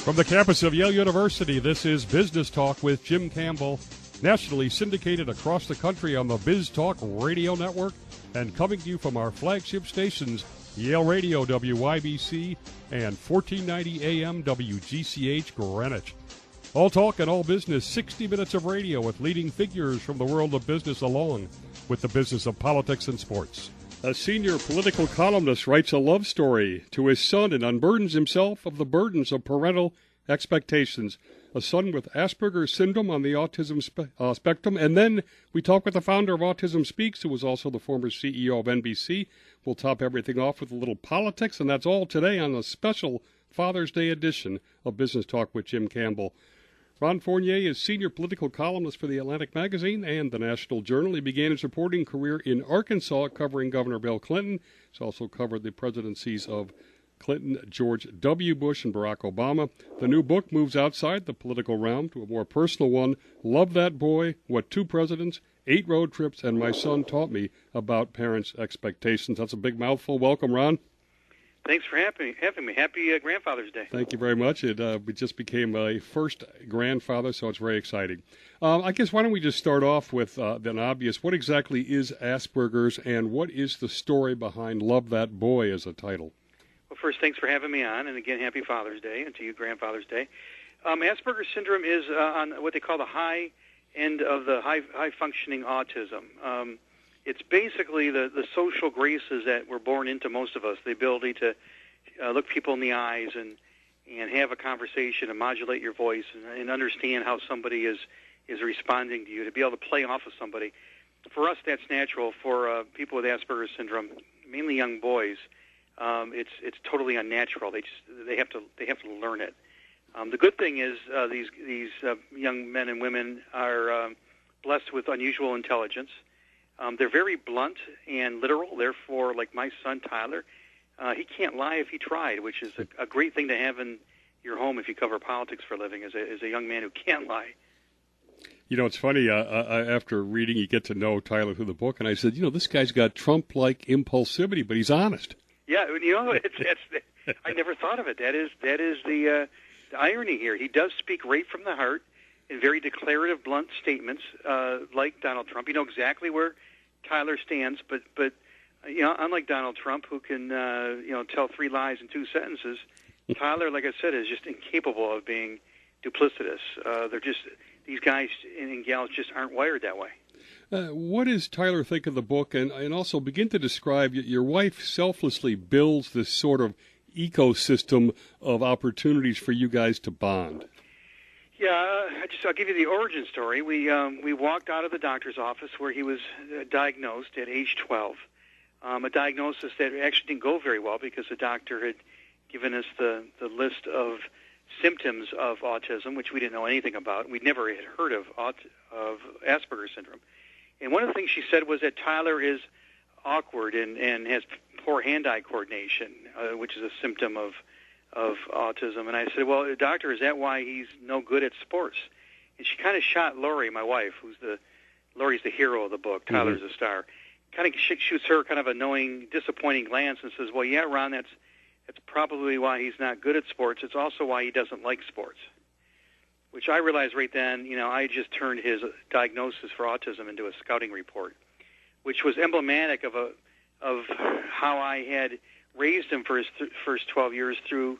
From the campus of Yale University, this is Business Talk with Jim Campbell, nationally syndicated across the country on the Biz Talk radio network and coming to you from our flagship stations, Yale Radio WYBC and 1490 AM WGCH Greenwich. All talk and all business, 60 minutes of radio with leading figures from the world of business along with the business of politics and sports. A senior political columnist writes a love story to his son and unburdens himself of the burdens of parental expectations. A son with Asperger syndrome on the autism spectrum. And then we talk with the founder of Autism Speaks, who was also the former CEO of NBC. We'll top everything off with a little politics, and that's all today on the special Father's Day edition of Business Talk with Jim Campbell. Ron Fournier is senior political columnist for the Atlantic Magazine and the National Journal. He began his reporting career in Arkansas covering Governor Bill Clinton. He's also covered the presidencies of Clinton, George W. Bush, and Barack Obama. The new book moves outside the political realm to a more personal one, Love That Boy, What Two Presidents, 8 Road Trips, and My Son Taught Me About Parents' Expectations. That's a big mouthful. Welcome, Ron. Thanks for having me. Happy Grandfather's Day. Thank you very much. We just became a first grandfather, so it's very exciting. I guess why don't we just start off with the obvious. What exactly is Asperger's, and what is the story behind Love That Boy as a title? Well, first, thanks for having me on, and again, happy Father's Day, and to you, Grandfather's Day. Asperger's syndrome is on what they call the high end of the high-functioning autism. It's basically the social graces that we're born into, most of us, the ability to look people in the eyes and have a conversation and modulate your voice and understand how somebody is responding to you, to be able to play off of somebody. For us, that's natural. For people with Asperger's syndrome, mainly young boys, it's totally unnatural. They have to learn it. The good thing is these young men and women are blessed with unusual intelligence. They're very blunt and literal. Therefore, like my son, Tyler, he can't lie if he tried, which is a great thing to have in your home if you cover politics for a living, as a young man who can't lie. You know, it's funny, after reading, you get to know Tyler through the book, and I said, this guy's got Trump-like impulsivity, but he's honest. Yeah, I never thought of it. That is the irony here. He does speak right from the heart in very declarative, blunt statements, like Donald Trump. You know exactly where Tyler stands, but unlike Donald Trump, who can tell 3 lies in 2 sentences, Tyler, like I said, is just incapable of being duplicitous. These guys and gals just aren't wired that way. What does Tyler think of the book, and also begin to describe your wife selflessly builds this sort of ecosystem of opportunities for you guys to bond? Yeah, I'll give you the origin story. We walked out of the doctor's office where he was diagnosed at age 12, a diagnosis that actually didn't go very well because the doctor had given us the list of symptoms of autism, which we didn't know anything about. We'd never had heard of Asperger's syndrome. And one of the things she said was that Tyler is awkward and has poor hand-eye coordination, which is a symptom of autism. And I said, well, doctor, is that why he's no good at sports? And she kind of shot Lori, my wife, Lori's the hero of the book, Tyler's the star, kind of shoots her kind of a knowing, disappointing glance and says, well, yeah, Ron, that's probably why he's not good at sports. It's also why he doesn't like sports, which I realized right then, I just turned his diagnosis for autism into a scouting report, which was emblematic of how I had raised him for his first 12 years through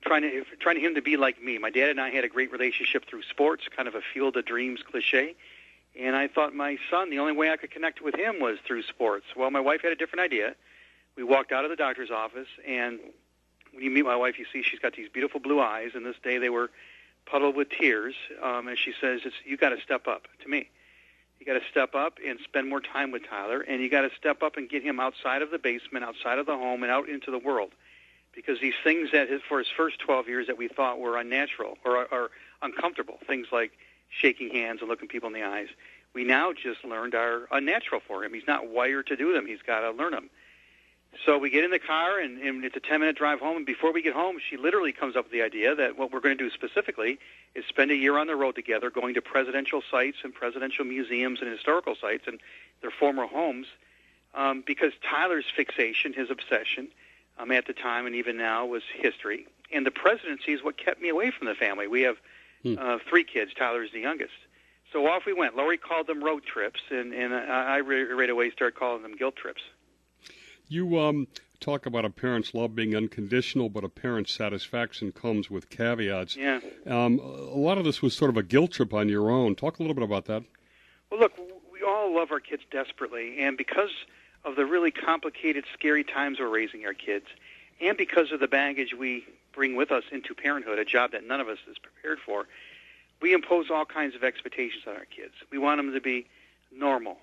trying him to be like me. My dad and I had a great relationship through sports, kind of a field of dreams cliche, and I thought my son, the only way I could connect with him was through sports. Well, my wife had a different idea. We walked out of the doctor's office, and when you meet my wife, you see she's got these beautiful blue eyes, and this day they were puddled with tears, and she says, you got to step up to me. You got to step up and spend more time with Tyler, and you got to step up and get him outside of the basement, outside of the home, and out into the world. Because these things that for his first 12 years that we thought were unnatural or uncomfortable, things like shaking hands and looking people in the eyes, we now just learned are unnatural for him. He's not wired to do them. He's got to learn them. So we get in the car, and it's a 10-minute drive home, and before we get home, she literally comes up with the idea that what we're going to do specifically is spend a year on the road together, going to presidential sites and presidential museums and historical sites and their former homes, because Tyler's fixation, his obsession, at the time and even now was history. And the presidency is what kept me away from the family. We have 3 kids. Tyler's the youngest. So off we went. Lori called them road trips, and I right away started calling them guilt trips. You talk about a parent's love being unconditional, but a parent's satisfaction comes with caveats. Yeah. A lot of this was sort of a guilt trip on your own. Talk a little bit about that. Well, look, we all love our kids desperately, and because of the really complicated, scary times we're raising our kids, and because of the baggage we bring with us into parenthood, a job that none of us is prepared for, we impose all kinds of expectations on our kids. We want them to be normal,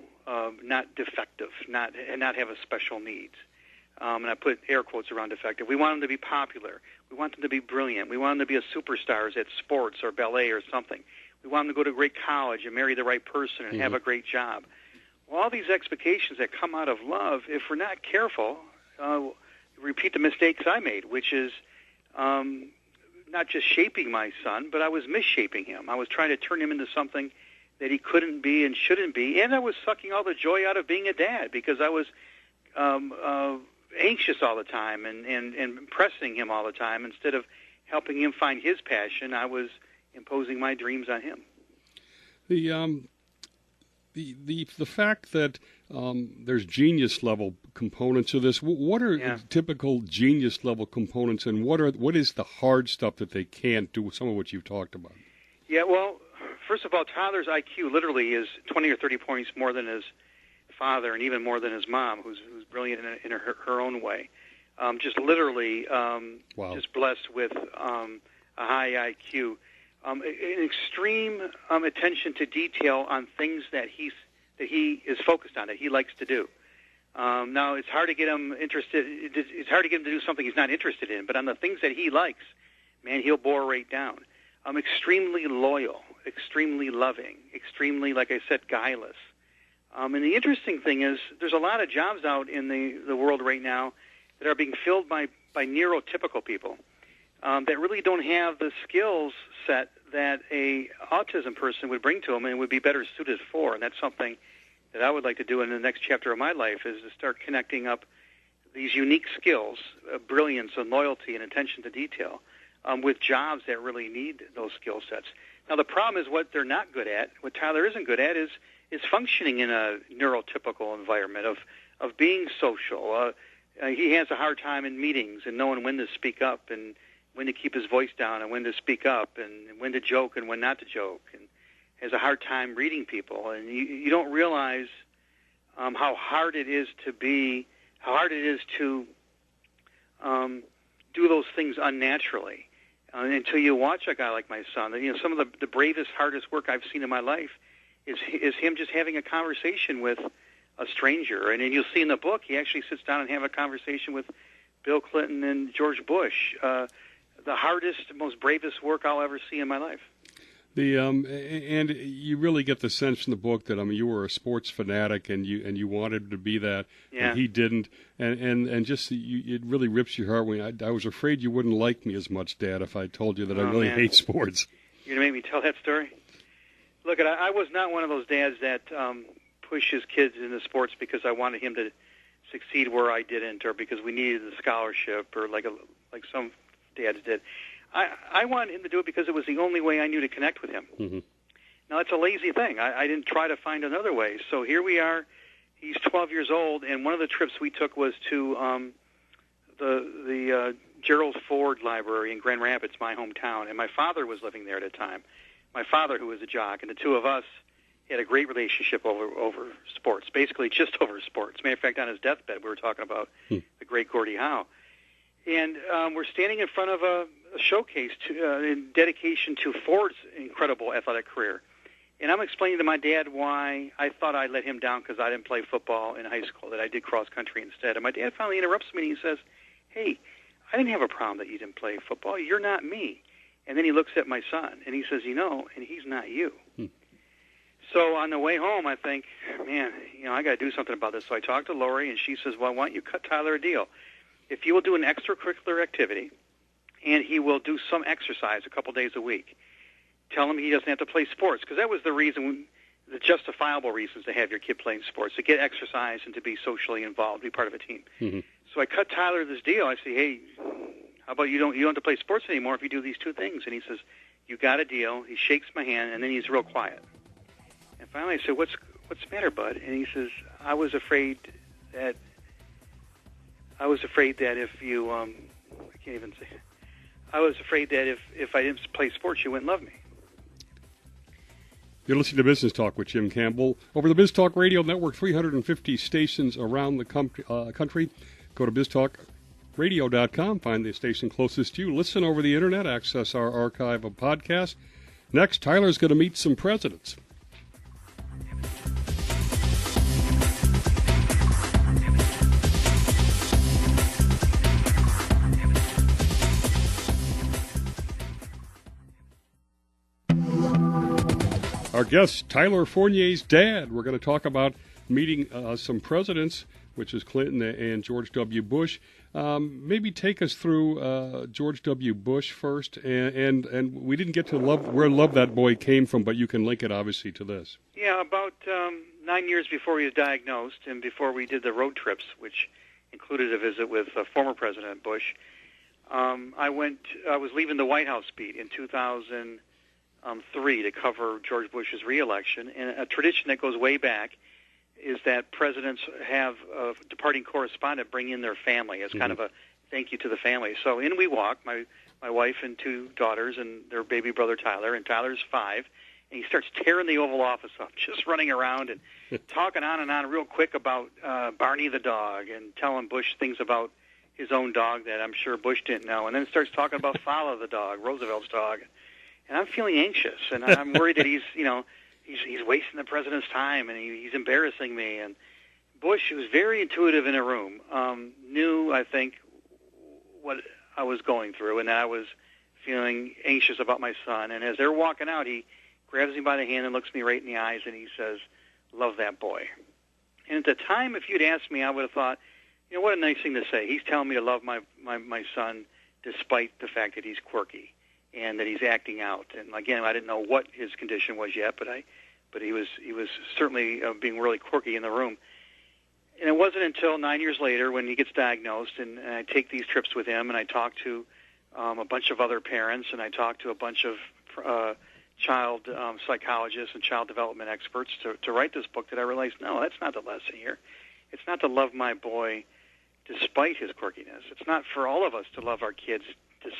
not defective, not have a special needs. And I put air quotes around defective. We want them to be popular. We want them to be brilliant. We want them to be a superstars at sports or ballet or something. We want them to go to a great college and marry the right person and have a great job. Well, all these expectations that come out of love, if we're not careful, repeat the mistakes I made, which is not just shaping my son, but I was misshaping him. I was trying to turn him into something that he couldn't be and shouldn't be, and I was sucking all the joy out of being a dad because I was anxious all the time and pressing him all the time. Instead of helping him find his passion, I was imposing my dreams on him. The fact that there's genius level components of this. What are typical genius level components, and what is the hard stuff that they can't do? Some of what you've talked about. Yeah, well, first of all, Tyler's IQ literally is 20 or 30 points more than his father, and even more than his mom, who's brilliant in her own way. Just literally, just blessed with a high IQ. An extreme attention to detail on things that he is focused on, that he likes to do. Now, it's hard to get him interested. It's hard to get him to do something he's not interested in. But on the things that he likes, man, he'll bore right down. Extremely loyal, extremely loving, extremely, like I said, guileless. And the interesting thing is, there's a lot of jobs out in the world right now that are being filled by neurotypical people. That really don't have the skills set that a autism person would bring to them and would be better suited for. And that's something that I would like to do in the next chapter of my life, is to start connecting up these unique skills, brilliance and loyalty and attention to detail, with jobs that really need those skill sets. Now, the problem is what they're not good at, what Tyler isn't good at, is functioning in a neurotypical environment of being social. He has a hard time in meetings and knowing when to speak up and when to keep his voice down and when to speak up and when to joke and when not to joke, and has a hard time reading people. And you don't realize how hard it is to do those things unnaturally until you watch a guy like my son. Some of the bravest, hardest work I've seen in my life is him just having a conversation with a stranger. And you'll see in the book, he actually sits down and have a conversation with Bill Clinton and George Bush. The hardest, most bravest work I'll ever see in my life. And you really get the sense in the book that you were a sports fanatic and you wanted to be that, and he didn't, and just it really rips your heart when I was afraid you wouldn't like me as much, Dad, if I told you that I really hate sports. You're gonna make me tell that story? Look, I was not one of those dads that pushed his kids into sports because I wanted him to succeed where I didn't, or because we needed a scholarship, or like some dads did. I wanted him to do it because it was the only way I knew to connect with him. Mm-hmm. Now, it's a lazy thing. I didn't try to find another way. So here we are. He's 12 years old, and one of the trips we took was to the Gerald Ford Library in Grand Rapids, my hometown, and my father was living there at the time. My father, who was a jock, and the two of us had a great relationship over sports, basically just over sports. Matter of fact, on his deathbed, we were talking about the great Gordie Howe. And we're standing in front of a showcase in dedication to Ford's incredible athletic career. And I'm explaining to my dad why I thought I'd let him down because I didn't play football in high school, that I did cross country instead. And my dad finally interrupts me and he says, "Hey, I didn't have a problem that you didn't play football. You're not me." And then he looks at my son and he says, and he's not you. So on the way home, I think, man, I got to do something about this. So I talked to Lori, and she says, well, why don't you cut Tyler a deal? If you will do an extracurricular activity and he will do some exercise a couple days a week, tell him he doesn't have to play sports, because that was the reason, the justifiable reasons to have your kid playing sports, to get exercise and to be socially involved, be part of a team. Mm-hmm. So I cut Tyler this deal. I say, hey, How about you don't have to play sports anymore if you do these two things? And he says, you got a deal. He shakes my hand, and then he's real quiet. And finally I said, what's the matter, bud? And he says, I was afraid that if you, I can't even say, I was afraid that if I didn't play sports, you wouldn't love me. You're listening to Business Talk with Jim Campbell. Over the Biz Talk Radio Network, 350 stations around the country. Go to biztalkradio.com, find the station closest to you. Listen over the Internet, access our archive of podcasts. Next, Tyler's going to meet some presidents. Our guest, Tyler Fournier's dad. We're going to talk about meeting some presidents, which is Clinton and George W. Bush. Maybe take us through George W. Bush first, and we didn't get to where Love That Boy came from, but you can link it obviously to this. Yeah, about 9 years before he was diagnosed and before we did the road trips, which included a visit with former President Bush, I was leaving the White House beat in 2003 to cover George Bush's re-election, and a tradition that goes way back is that presidents have a departing correspondent bring in their family as kind of a thank you to the family. So in we walk, my wife and two daughters and their baby brother Tyler, and Tyler's 5, and he starts tearing the Oval Office up, just running around and talking on and on real quick about Barney the dog and telling Bush things about his own dog that I'm sure Bush didn't know, and then starts talking about Fowler the dog, Roosevelt's dog. And I'm feeling anxious, and I'm worried that he's wasting the president's time, and he's embarrassing me. And Bush, who was very intuitive in a room, knew, I think, what I was going through, and that I was feeling anxious about my son. And as they're walking out, he grabs me by the hand and looks me right in the eyes, and he says, "Love that boy." And at the time, if you'd asked me, I would have thought, what a nice thing to say. He's telling me to love my son despite the fact that he's quirky and that he's acting out. And again, I didn't know what his condition was yet, but he was certainly being really quirky in the room. And it wasn't until 9 years later when he gets diagnosed, and I take these trips with him, and I talk to a bunch of other parents, and I talk to a bunch of child psychologists and child development experts to write this book, that I realized, no, that's not the lesson here. It's not to love my boy despite his quirkiness. It's not for all of us to love our kids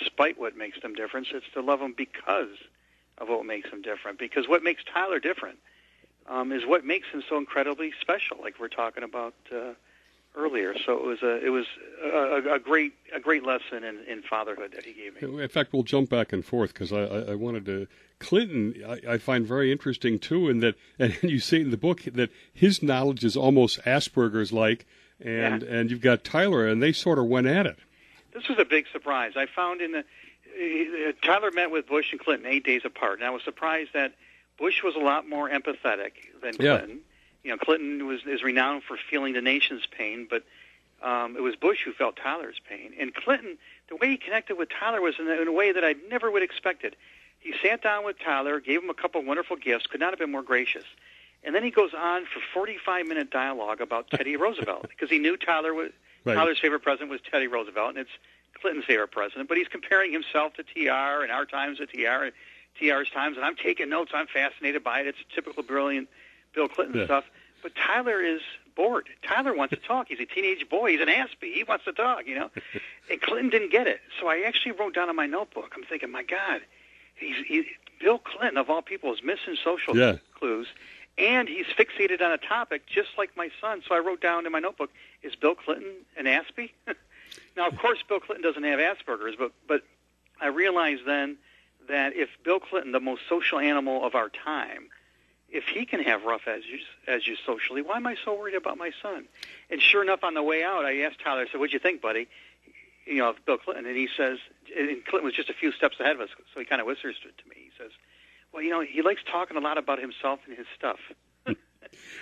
despite what makes them different. It's to love them because of what makes them different. Because what makes Tyler different is what makes him so incredibly special, like we're talking about earlier. So it was a great lesson in fatherhood that he gave me. In fact, we'll jump back and forth because I wanted to. Clinton, I find very interesting too, and you say in the book that his knowledge is almost Asperger's like, and you've got Tyler, and they sort of went at it. This was a big surprise. I found Tyler met with Bush and Clinton 8 days apart, and I was surprised that Bush was a lot more empathetic than Clinton. Yeah. Clinton is renowned for feeling the nation's pain, but it was Bush who felt Tyler's pain. And Clinton, the way he connected with Tyler was in a way that I never would have expected. He sat down with Tyler, gave him a couple of wonderful gifts, could not have been more gracious. And then he goes on for 45-minute dialogue about Teddy Roosevelt, because he knew Tyler's favorite president was Teddy Roosevelt, and it's Clinton's favorite president. But he's comparing himself to TR and our times to TR, TR's times, and I'm taking notes. I'm fascinated by it. It's typical brilliant Bill Clinton stuff. But Tyler is bored. Tyler wants to talk. He's a teenage boy. He's an Aspie. He wants to talk, And Clinton didn't get it. So I actually wrote down in my notebook, I'm thinking, my God, Bill Clinton, of all people, is missing social clues. And he's fixated on a topic just like my son. So I wrote down in my notebook, is Bill Clinton an Aspie? Now, of course, Bill Clinton doesn't have Asperger's, but I realized then that if Bill Clinton, the most social animal of our time, if he can have rough edges socially, why am I so worried about my son? And sure enough, on the way out, I asked Tyler, I said, what'd you think, buddy, of Bill Clinton? And he says, and Clinton was just a few steps ahead of us, so he kind of whispers to me. He says, well, he likes talking a lot about himself and his stuff,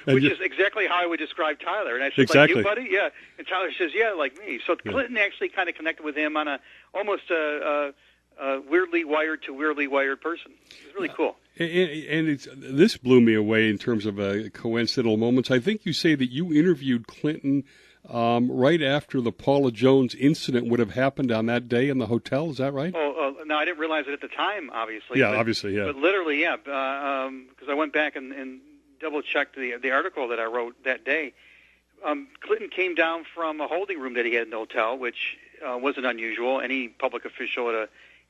which is exactly how I would describe Tyler. And I said, exactly. Like you, buddy? Yeah. And Tyler says, yeah, like me. So Clinton actually kind of connected with him on almost a weirdly wired to weirdly wired person. It was really cool. And this blew me away in terms of coincidental moments. I think you say that you interviewed Clinton right after the Paula Jones incident would have happened on that day in the hotel. Is that right? No, I didn't realize it at the time, obviously. Yeah, obviously, yeah. But literally, yeah, because I went back and double-checked the article that I wrote that day. Clinton came down from a holding room that he had in the hotel, which wasn't unusual. Any public official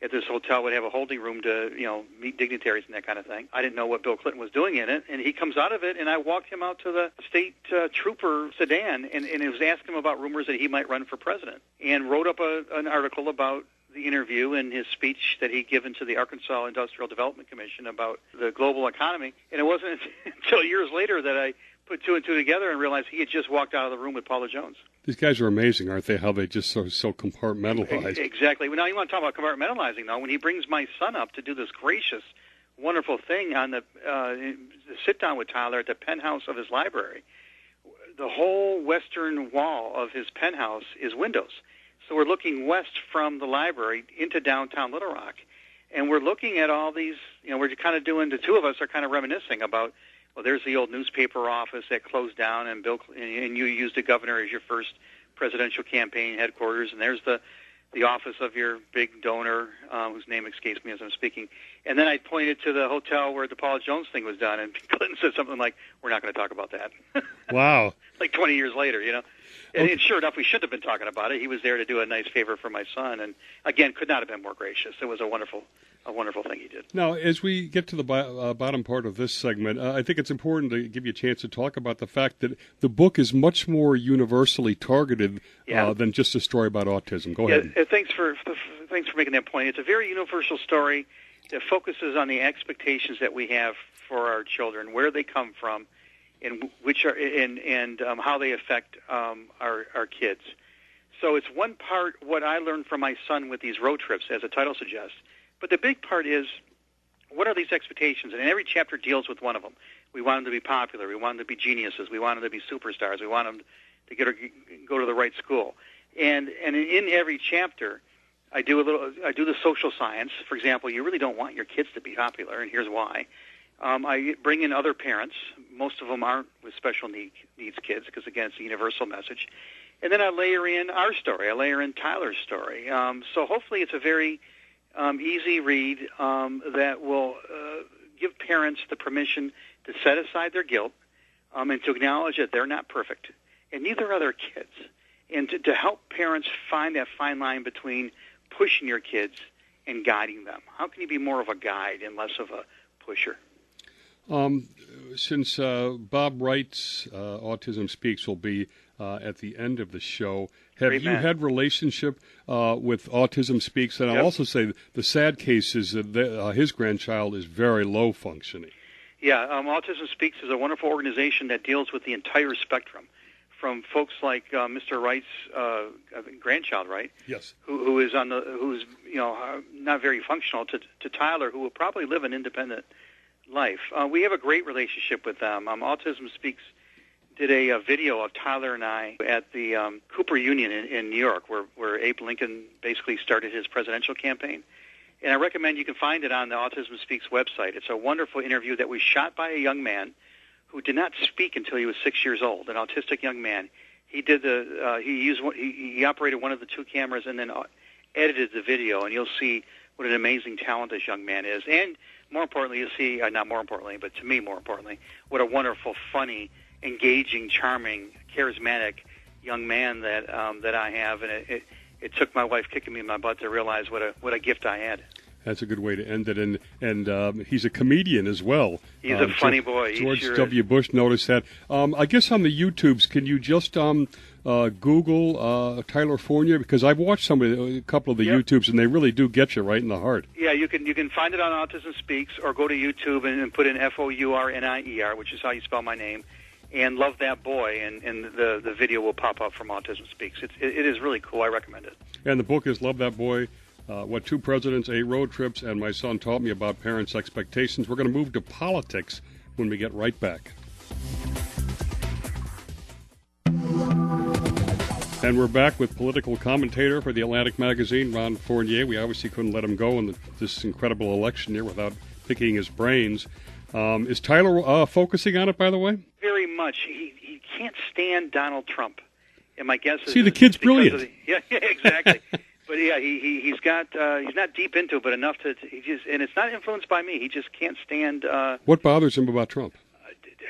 at this hotel would have a holding room to, meet dignitaries and that kind of thing. I didn't know what Bill Clinton was doing in it, and he comes out of it, and I walked him out to the state trooper sedan, and it was asking him about rumors that he might run for president, and wrote up an article about the interview and his speech that he'd given to the Arkansas Industrial Development Commission about the global economy. And it wasn't until years later that I put two and two together and realized he had just walked out of the room with Paula Jones. These guys are amazing, aren't they? How they just so compartmentalize. Exactly. Well, now you want to talk about compartmentalizing, though. When he brings my son up to do this gracious, wonderful thing on the sit down with Tyler at the penthouse of his library, the whole western wall of his penthouse is windows. So we're looking west from the library into downtown Little Rock, and we're looking at all these. We're kind of doing. The two of us are kind of reminiscing about. Well, there's the old newspaper office that closed down, and you used the governor as your first presidential campaign headquarters, and there's the office of your big donor, whose name escapes me as I'm speaking. And then I pointed to the hotel where the Paula Jones thing was done, and Clinton said something like, "We're not going to talk about that." Wow. Like 20 years later, And sure enough, we should have been talking about it. He was there to do a nice favor for my son, and again, could not have been more gracious. It was a wonderful thing he did. Now, as we get to the bottom part of this segment, I think it's important to give you a chance to talk about the fact that the book is much more universally targeted than just a story about autism. Go ahead. Thanks for making that point. It's a very universal story that focuses on the expectations that we have for our children, where they come from, and how they affect our kids. So it's one part what I learned from my son with these road trips, as the title suggests. But the big part is, what are these expectations? And every chapter deals with one of them. We want them to be popular. We want them to be geniuses. We want them to be superstars. We want them to go to the right school. And in every chapter, I do the social science. For example, you really don't want your kids to be popular, and here's why. I bring in other parents. Most of them aren't with special needs kids because, again, it's a universal message. And then I layer in our story. I layer in Tyler's story. So hopefully it's a very easy read that will give parents the permission to set aside their guilt and to acknowledge that they're not perfect, and neither are their kids, and to help parents find that fine line between pushing your kids and guiding them. How can you be more of a guide and less of a pusher? Since Bob Wright's Autism Speaks will be at the end of the show, have you had relationship with Autism Speaks? And I'll also say the sad case is that his grandchild is very low functioning. Yeah, Autism Speaks is a wonderful organization that deals with the entire spectrum, from folks like Mr. Wright's grandchild, right? Yes. Who's not very functional, to Tyler, who will probably live an independent life. We have a great relationship with them. Autism Speaks did a video of Tyler and I at the Cooper Union in New York, where Abe Lincoln basically started his presidential campaign. And I recommend you can find it on the Autism Speaks website. It's a wonderful interview that was shot by a young man who did not speak until he was 6 years old, an autistic young man. He operated one of the two cameras and then edited the video, and you'll see what an amazing talent this young man is. And more importantly, you'll see, not more importantly, but to me more importantly, what a wonderful, funny, engaging, charming, charismatic young man that I have. And it took my wife kicking me in my butt to realize what a gift I had. That's a good way to end it. And he's a comedian as well. He's a funny boy. George W. Bush noticed that. I guess on the YouTubes, can you just Google Tyler Fournier? Because I've watched a couple of the YouTubes, and they really do get you right in the heart. Yeah, you can find it on Autism Speaks, or go to YouTube and put in Fournier, which is how you spell my name, and Love That Boy, and the video will pop up from Autism Speaks. It is really cool. I recommend it. And the book is Love That Boy. What Two Presidents, 8 Road Trips, and My Son Taught Me About Parents' Expectations. We're going to move to politics when we get right back. And we're back with political commentator for the Atlantic Magazine, Ron Fournier. We obviously couldn't let him go in this incredible election year without picking his brains. Is Tyler focusing on it, by the way? Very much. He can't stand Donald Trump. And my guess is... See, the kid's brilliant. Yeah, exactly. But yeah, he's not deep into it, but enough to... And it's not influenced by me. He just can't stand... What bothers him about Trump?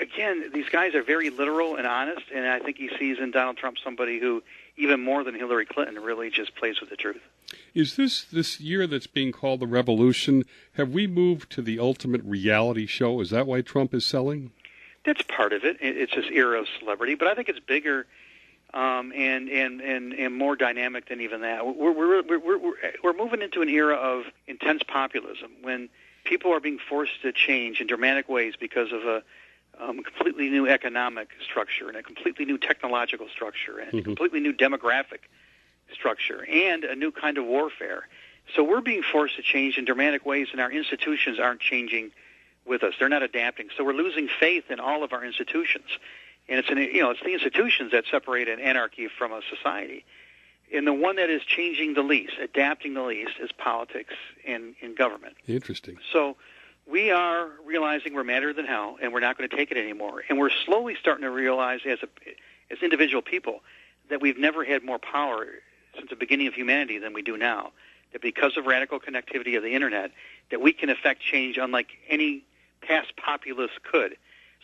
Again, these guys are very literal and honest, and I think he sees in Donald Trump somebody who, even more than Hillary Clinton, really just plays with the truth. Is this year that's being called the revolution, have we moved to the ultimate reality show? Is that why Trump is selling? That's part of it. It's this era of celebrity, but I think it's bigger and more dynamic than even that. We're moving into an era of intense populism when people are being forced to change in dramatic ways because of a completely new economic structure and a completely new technological structure and a completely new demographic structure and a new kind of warfare. So we're being forced to change in dramatic ways, and our institutions aren't changing with us. They're not adapting. So we're losing faith in all of our institutions. And it's the institutions that separate an anarchy from a society. And the one that is changing the least, adapting the least, is politics and government. Interesting. So we are realizing we're madder than hell, and we're not going to take it anymore. And we're slowly starting to realize as individual people that we've never had more power since the beginning of humanity than we do now. That because of radical connectivity of the Internet, that we can affect change unlike any past populist could.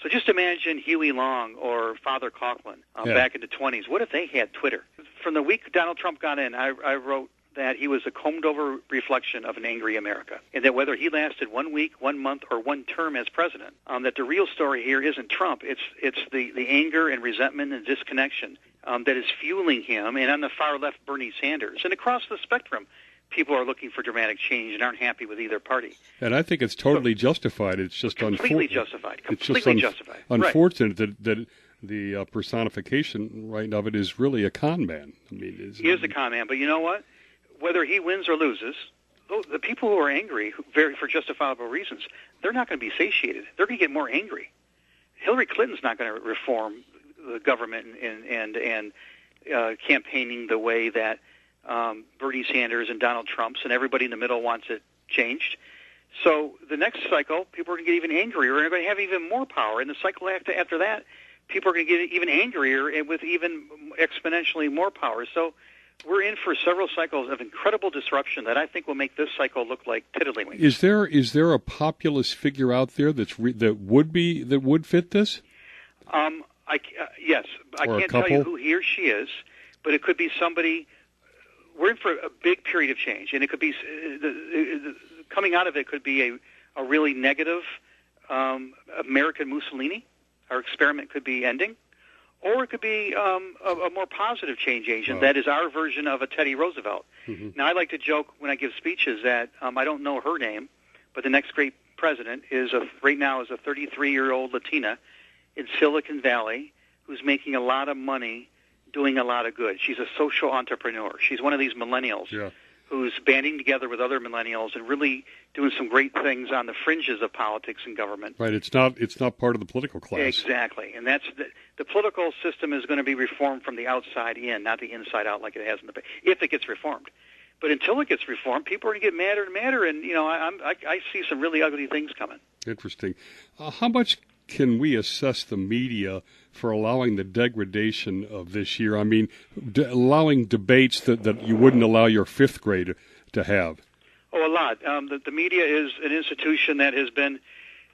So just imagine Huey Long or Father Coughlin back in the 20s. What if they had Twitter? From the week Donald Trump got in, I wrote that he was a combed-over reflection of an angry America, and that whether he lasted 1 week, 1 month, or 1 term as president, that the real story here isn't Trump. It's the anger and resentment and disconnection that is fueling him, and on the far left, Bernie Sanders. And across the spectrum, people are looking for dramatic change and aren't happy with either party. And I think it's totally justified. It's just completely justified. Unfortunate that the personification right of it is really a con man. I mean, he is a con man, but you know what? Whether he wins or loses, the people who are angry for justifiable reasons, they're not going to be satiated. They're going to get more angry. Hillary Clinton's not going to reform the government and campaigning the way that Bernie Sanders and Donald Trump's and everybody in the middle wants it changed. So the next cycle, people are going to get even angrier and are going to have even more power. And the cycle after that, people are going to get even angrier and with even exponentially more power. So we're in for several cycles of incredible disruption that I think will make this cycle look like tiddlywinks. Is there a populist figure out there that would fit this? Yes, I can't tell you who he or she is, but it could be somebody. We're in for a big period of change, and it could be coming out of it could be a really negative American Mussolini. Our experiment could be ending, or it could be a more positive change agent. Wow. That is our version of a Teddy Roosevelt. Mm-hmm. Now, I like to joke when I give speeches that I don't know her name, but the next great president right now is a 33-year-old Latina in Silicon Valley who's making a lot of money doing a lot of good. She's a social entrepreneur. She's one of these millennials who's banding together with other millennials and really doing some great things on the fringes of politics and government. Right. It's not part of the political class. Exactly. And that's the political system is going to be reformed from the outside in, not the inside out like it has in the past, if it gets reformed. But until it gets reformed, people are going to get madder and madder, and I see some really ugly things coming. Interesting. How much can we assess the media for allowing the degradation of this year? I mean, allowing debates that you wouldn't allow your fifth grade to have. Oh, a lot. The media is an institution that has been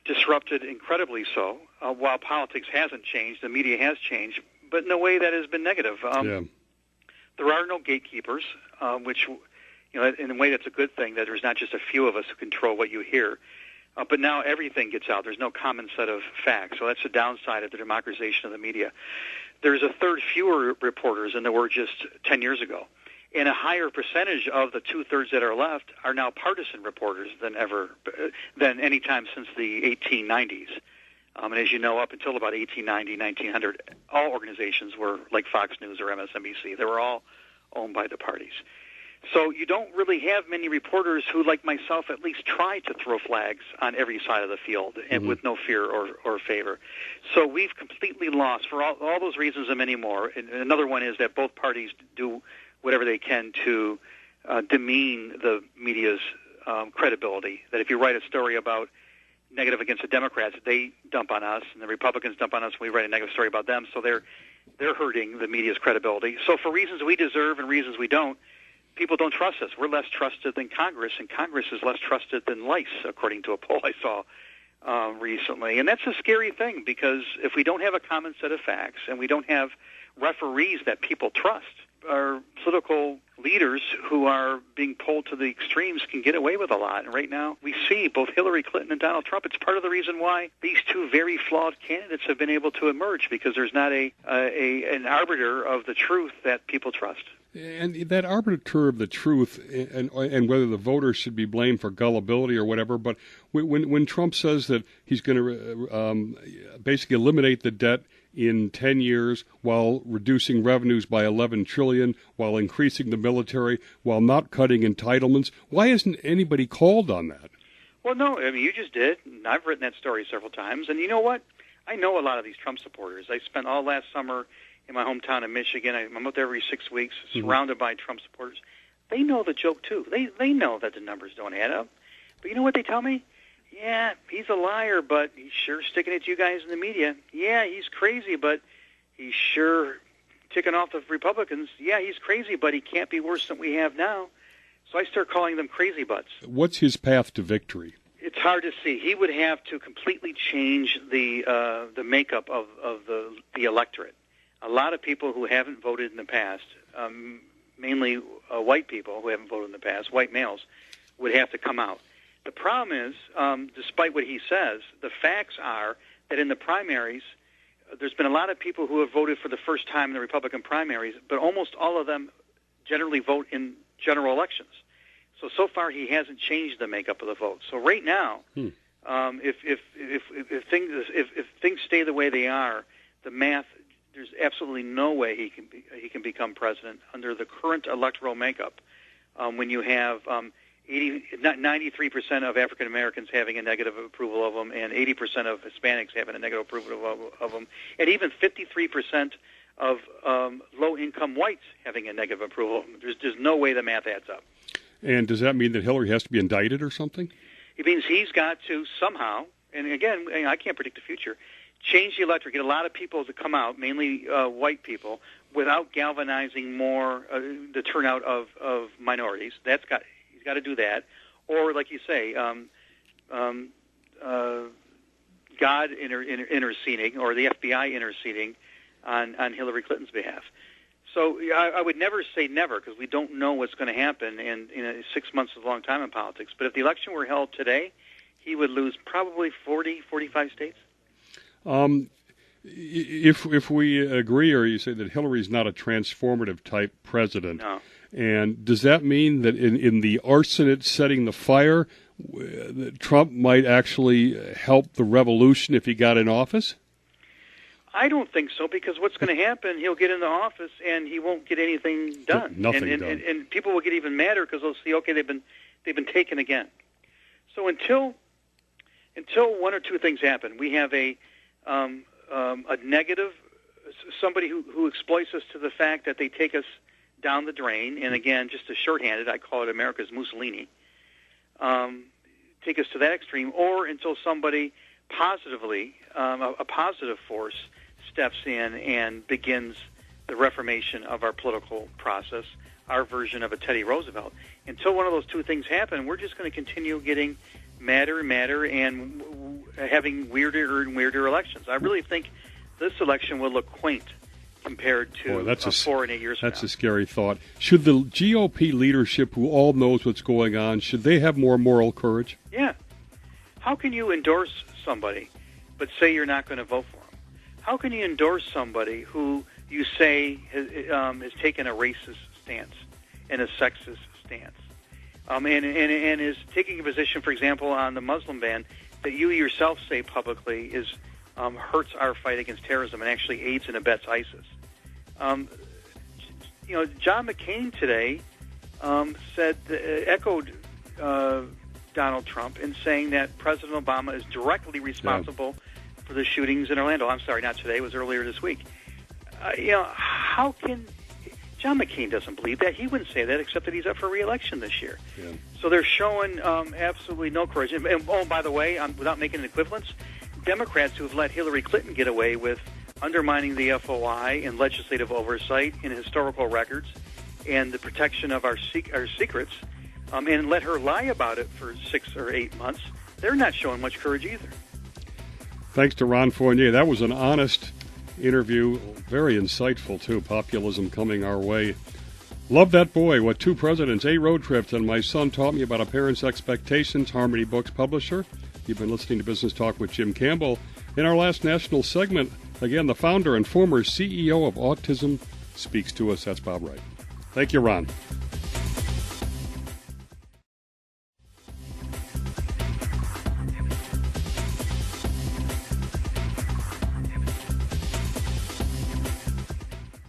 disrupted incredibly so. While politics hasn't changed, the media has changed, but in a way that has been negative. There are no gatekeepers, which, in a way that's a good thing, that there's not just a few of us who control what you hear. But now everything gets out. There's no common set of facts. So that's the downside of the democratization of the media. There's a third fewer reporters than there were just 10 years ago. And a higher percentage of the two-thirds that are left are now partisan reporters than any time since the 1890s. And as you know, up until about 1890, 1900, all organizations were like Fox News or MSNBC. They were all owned by the parties. So you don't really have many reporters who, like myself, at least try to throw flags on every side of the field and with no fear or favor. So we've completely lost, for all those reasons and many more. And another one is that both parties do whatever they can to demean the media's credibility. That if you write a story about negative against the Democrats, they dump on us, and the Republicans dump on us when we write a negative story about them. So they're hurting the media's credibility. So for reasons we deserve and reasons we don't, people don't trust us. We're less trusted than Congress, and Congress is less trusted than lice, according to a poll I saw recently. And that's a scary thing, because if we don't have a common set of facts and we don't have referees that people trust, our political leaders who are being pulled to the extremes can get away with a lot. And right now we see both Hillary Clinton and Donald Trump. It's part of the reason why these two very flawed candidates have been able to emerge, because there's not an arbiter of the truth that people trust. And that arbiter of the truth, and whether the voters should be blamed for gullibility or whatever, but when Trump says that he's going to basically eliminate the debt in 10 years while reducing revenues by $11 trillion, while increasing the military, while not cutting entitlements, why isn't anybody called on that? Well, no, I mean, you just did. And I've written that story several times. And you know what? I know a lot of these Trump supporters. I spent all last summer in my hometown of Michigan. I'm out there every 6 weeks, surrounded by Trump supporters. They know the joke, too. They know that the numbers don't add up. But you know what they tell me? Yeah, he's a liar, but he's sure sticking it to you guys in the media. Yeah, he's crazy, but he's sure ticking off the Republicans. Yeah, he's crazy, but he can't be worse than we have now. So I start calling them crazy butts. What's his path to victory? It's hard to see. He would have to completely change the makeup of the electorate. A lot of people who haven't voted in the past, mainly white people who haven't voted in the past, white males, would have to come out. The problem is, despite what he says, the facts are that in the primaries, there's been a lot of people who have voted for the first time in the Republican primaries, but almost all of them generally vote in general elections. So far, he hasn't changed the makeup of the vote. So right now, if things stay the way they are, the math, there's absolutely no way he can become president under the current electoral makeup. When you have 93% of African Americans having a negative approval of him, and 80% of Hispanics having a negative approval of him, and even 53% of low-income whites having a negative approval of him. There's no way the math adds up. And does that mean that Hillary has to be indicted or something? It means he's got to somehow, and again, I can't predict the future, change the electorate, get a lot of people to come out, mainly white people, without galvanizing more the turnout of minorities. He's got to do that. Or, like you say, God interceding, or the FBI interceding on Hillary Clinton's behalf. So I would never say never, because we don't know what's going to happen, and 6 months is a long time in politics. But if the election were held today, he would lose probably 40, 45 states. If we agree, or you say that Hillary's not a transformative type president, no. And does that mean that in the arsenate setting the fire, Trump might actually help the revolution if he got in office? I don't think so, because what's going to happen, he'll get into office and he won't get anything done. Nothing done. And people will get even madder because they'll see, okay, they've been taken again. So until one or two things happen, we have a negative, somebody who exploits us to the fact that they take us down the drain, and again, just a shorthanded, I call it America's Mussolini, take us to that extreme, or until somebody positively, a positive force, steps in and begins the reformation of our political process, our version of a Teddy Roosevelt. Until one of those two things happen, we're just going to continue getting madder and madder and having weirder and weirder elections. I really think this election will look quaint compared to 4 and 8 years from now. That's a scary thought. Should the GOP leadership, who all knows what's going on, should they have more moral courage? Yeah. How can you endorse somebody but say you're not going to vote for them? How can you endorse somebody who you say has taken a racist stance and a sexist stance, and is taking a position, for example, on the Muslim ban that you yourself say publicly is hurts our fight against terrorism and actually aids and abets ISIS? John McCain today echoed Donald Trump in saying that President Obama is directly responsible for the shootings in Orlando. I'm sorry, not today. It was earlier this week. How can John McCain doesn't believe that. He wouldn't say that, except that he's up for re-election this year. Yeah. So they're showing absolutely no courage. And oh, by the way, without making an equivalence, Democrats who have let Hillary Clinton get away with undermining the FOI and legislative oversight and historical records and the protection of our secrets, and let her lie about it for 6 or 8 months, they're not showing much courage either. Thanks to Ron Fournier. That was an honest interview, very insightful, too. Populism coming our way. Love that boy. What 2 presidents, 8 road trips, and my son taught me about a parent's expectations. Harmony Books publisher. You've been listening to Business Talk with Jim Campbell. In our last national segment, again, the founder and former CEO of Autism Speaks to us. That's Bob Wright. Thank you, Ron.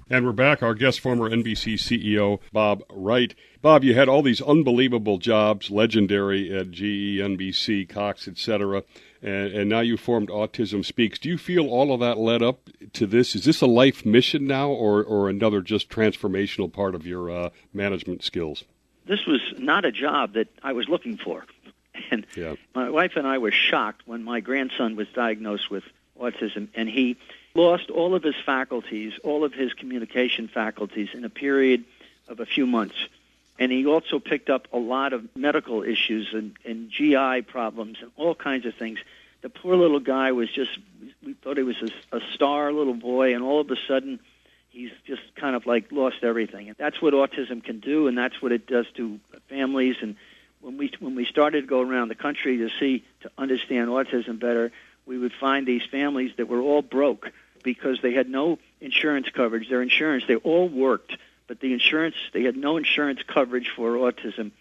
And we're back. Our guest, former NBC CEO Bob Wright. Bob, you had all these unbelievable jobs, legendary at GE, NBC, Cox, etc., and now you formed Autism Speaks. Do you feel all of that led up to this? Is this a life mission now, or another just transformational part of your management skills? This was not a job that I was looking for. And my wife and I were shocked when my grandson was diagnosed with autism, and he lost all of his faculties, all of his communication faculties in a period of a few months. And he also picked up a lot of medical issues and GI problems and all kinds of things. The poor little guy was we thought he was a star little boy, and all of a sudden he's just kind of like lost everything. And that's what autism can do, and that's what it does to families. And when we started to go around the country to understand autism better, we would find these families that were all broke because they had no insurance coverage. Their insurance, they all worked, but the insurance, they had no insurance coverage for autism.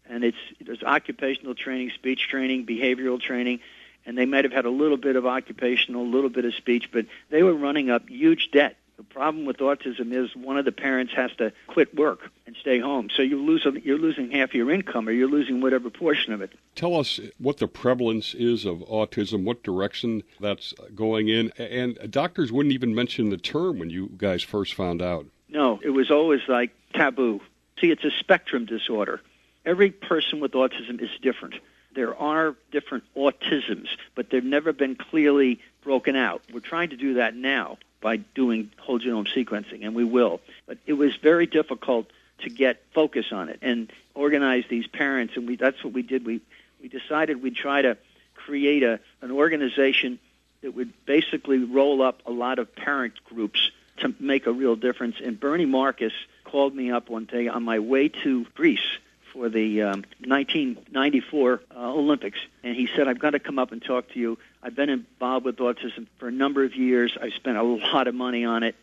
And there's occupational training, speech training, behavioral training, and they might have had a little bit of occupational, a little bit of speech, but they were running up huge debt. The problem with autism is one of the parents has to quit work and stay home. So you're losing half your income, or you're losing whatever portion of it. Tell us what the prevalence is of autism, what direction that's going in. And doctors wouldn't even mention the term when you guys first found out. No, it was always like taboo. See, it's a spectrum disorder. Every person with autism is different. There are different autisms, but they've never been clearly broken out. We're trying to do that now by doing whole genome sequencing, and we will. But it was very difficult to get focus on it and organize these parents, and that's what we did. We decided we'd try to create an organization that would basically roll up a lot of parent groups to make a real difference. And Bernie Marcus called me up one day on my way to Greece for the 1994 Olympics, and he said, I've got to come up and talk to you. I've been involved with autism for a number of years. I've spent a lot of money on it,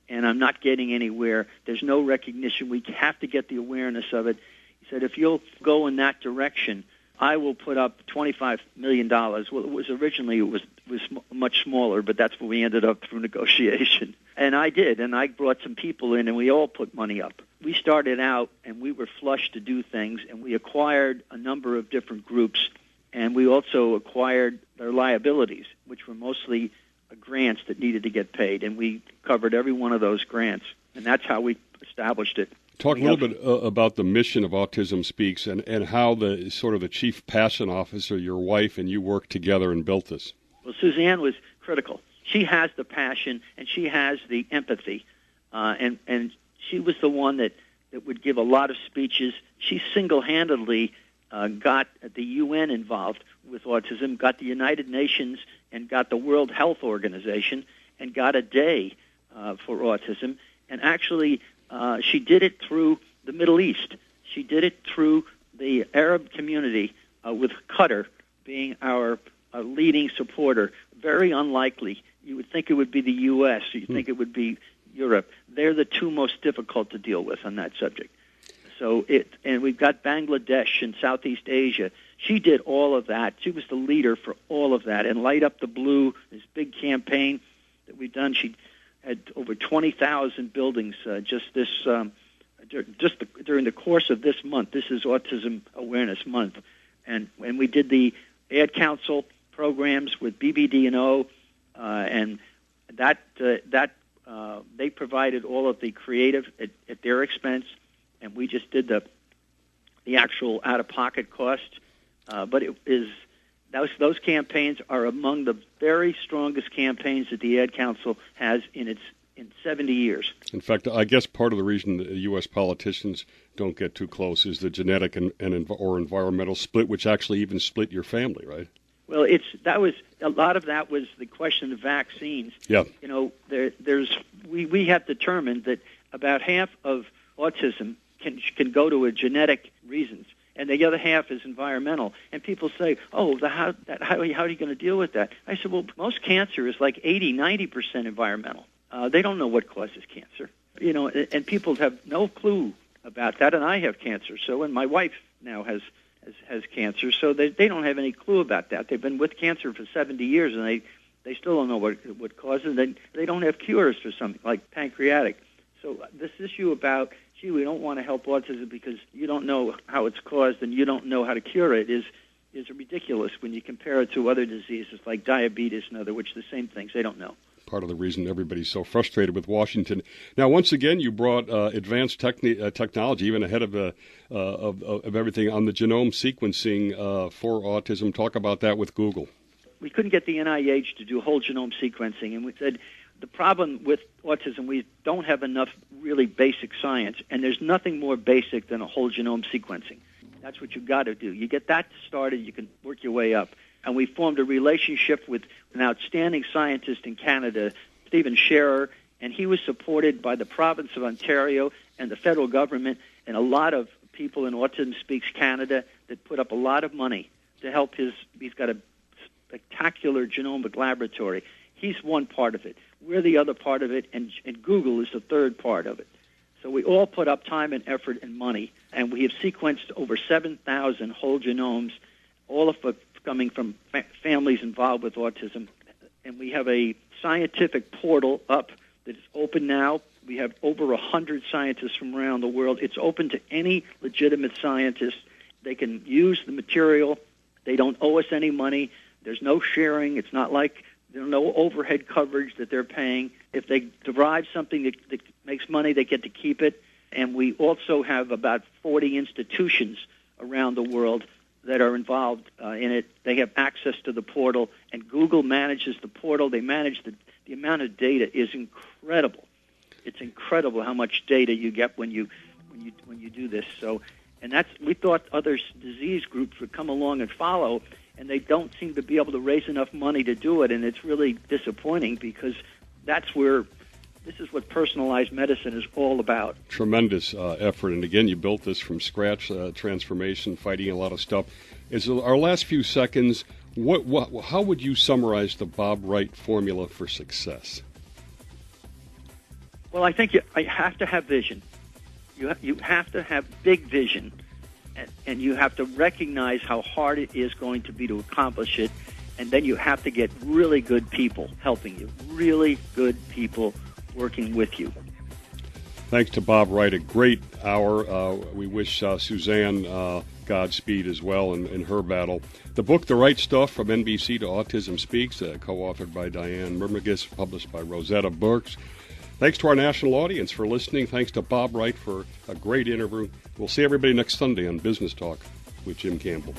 and I'm not getting anywhere. There's no recognition. We have to get the awareness of it. He said, if you'll go in that direction, I will put up $25 million. Well, it was much smaller, but that's what we ended up through negotiation. And I did, and I brought some people in, and we all put money up. We started out, and we were flush to do things, and we acquired a number of different groups, and we also acquired their liabilities, which were mostly grants that needed to get paid, and we covered every one of those grants, and that's how we established it. Talk a little bit about the mission of Autism Speaks and how the sort of the chief passion officer, your wife, and you worked together and built this. Well, Suzanne was critical. She has the passion, and she has the empathy, and she was the one that would give a lot of speeches. She single-handedly got the UN involved with autism, got the United Nations, and got the World Health Organization, and got a day for autism. And actually, she did it through the Middle East. She did it through the Arab community, with Qatar being our leading supporter. Very unlikely. You would think it would be the U.S. You'd think it would be Europe. They're the two most difficult to deal with on that subject. And we've got Bangladesh and Southeast Asia. She did all of that. She was the leader for all of that. And Light Up the Blue, this big campaign that we've done, she had over 20,000 buildings during the course of this month. This is Autism Awareness Month. And we did the Ad Council programs with BBD&O, and that They provided all of the creative at their expense, and we just did the actual out-of-pocket cost. But it is those campaigns are among the very strongest campaigns that the Ad Council has in 70 years. In fact, I guess part of the reason the U.S. politicians don't get too close is the genetic or environmental split, which actually even split your family, right? Well, a lot of that was the question of vaccines. Yeah. You know, we have determined that about half of autism can go to a genetic reasons, and the other half is environmental. And people say, "Oh, how are you going to deal with that?" I said, "Well, most cancer is like 80-90% environmental. They don't know what causes cancer, you know, and people have no clue about that. And I have cancer, and my wife now has cancer, so they don't have any clue about that. They've been with cancer for 70 years, and they still don't know what causes it. They don't have cures for something like pancreatic. So this issue about, gee, we don't want to help autism because you don't know how it's caused and you don't know how to cure it is ridiculous when you compare it to other diseases like diabetes and other, which are the same things. They don't know. Part of the reason everybody's so frustrated with Washington. Now, once again, you brought advanced technology, even ahead of everything on the genome sequencing for autism. Talk about that with Google. We couldn't get the NIH to do whole genome sequencing, and we said the problem with autism, we don't have enough really basic science, and there's nothing more basic than a whole genome sequencing. That's what you've got to do. You get that started, you can work your way up. And we formed a relationship with an outstanding scientist in Canada, Stephen Scherer, and he was supported by the province of Ontario and the federal government and a lot of people in Autism Speaks Canada that put up a lot of money to help he's got a spectacular genomic laboratory. He's one part of it. We're the other part of it, and Google is the third part of it. So we all put up time and effort and money, and we have sequenced over 7,000 whole genomes, all of it coming from families involved with autism. And we have a scientific portal up that is open now. We have over 100 scientists from around the world. It's open to any legitimate scientist. They can use the material. They don't owe us any money. There's no sharing. It's not like there's no overhead coverage that they're paying. If they derive something that makes money, they get to keep it. And we also have about 40 institutions around the world that are involved in it. They have access to the portal, and Google manages the portal. They manage the amount of data is incredible. It's incredible how much data you get when you do this. So, and we thought other disease groups would come along and follow, and they don't seem to be able to raise enough money to do it, and it's really disappointing because this is what personalized medicine is all about. Tremendous effort. And again, you built this from scratch, transformation, fighting a lot of stuff. Our last few seconds, how would you summarize the Bob Wright formula for success? Well, I think I have to have vision. You have to have big vision, and you have to recognize how hard it is going to be to accomplish it, and then you have to get really good people helping you, really good people working with you. Thanks to Bob Wright. A great hour. We wish Suzanne Godspeed as well in her battle. The book, The Right Stuff, From NBC to Autism Speaks, co-authored by Diane Myrmigas, published by Rosetta Books. Thanks to our national audience for listening. Thanks to Bob Wright for a great interview. We'll see everybody next Sunday on Business Talk with Jim Campbell.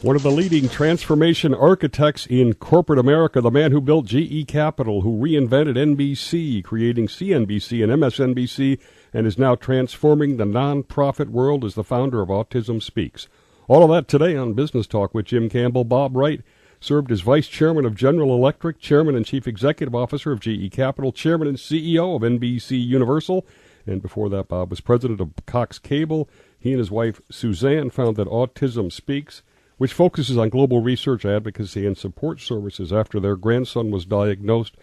One of the leading transformation architects in corporate America, the man who built GE Capital, who reinvented NBC, creating CNBC and MSNBC, and is now transforming the nonprofit world, is the founder of Autism Speaks. All of that today on Business Talk with Jim Campbell. Bob Wright served as Vice Chairman of General Electric, Chairman and Chief Executive Officer of GE Capital, Chairman and CEO of NBC Universal, and before that, Bob was President of Cox Cable. He and his wife, Suzanne, founded Autism Speaks, which focuses on global research, advocacy, and support services after their grandson was diagnosed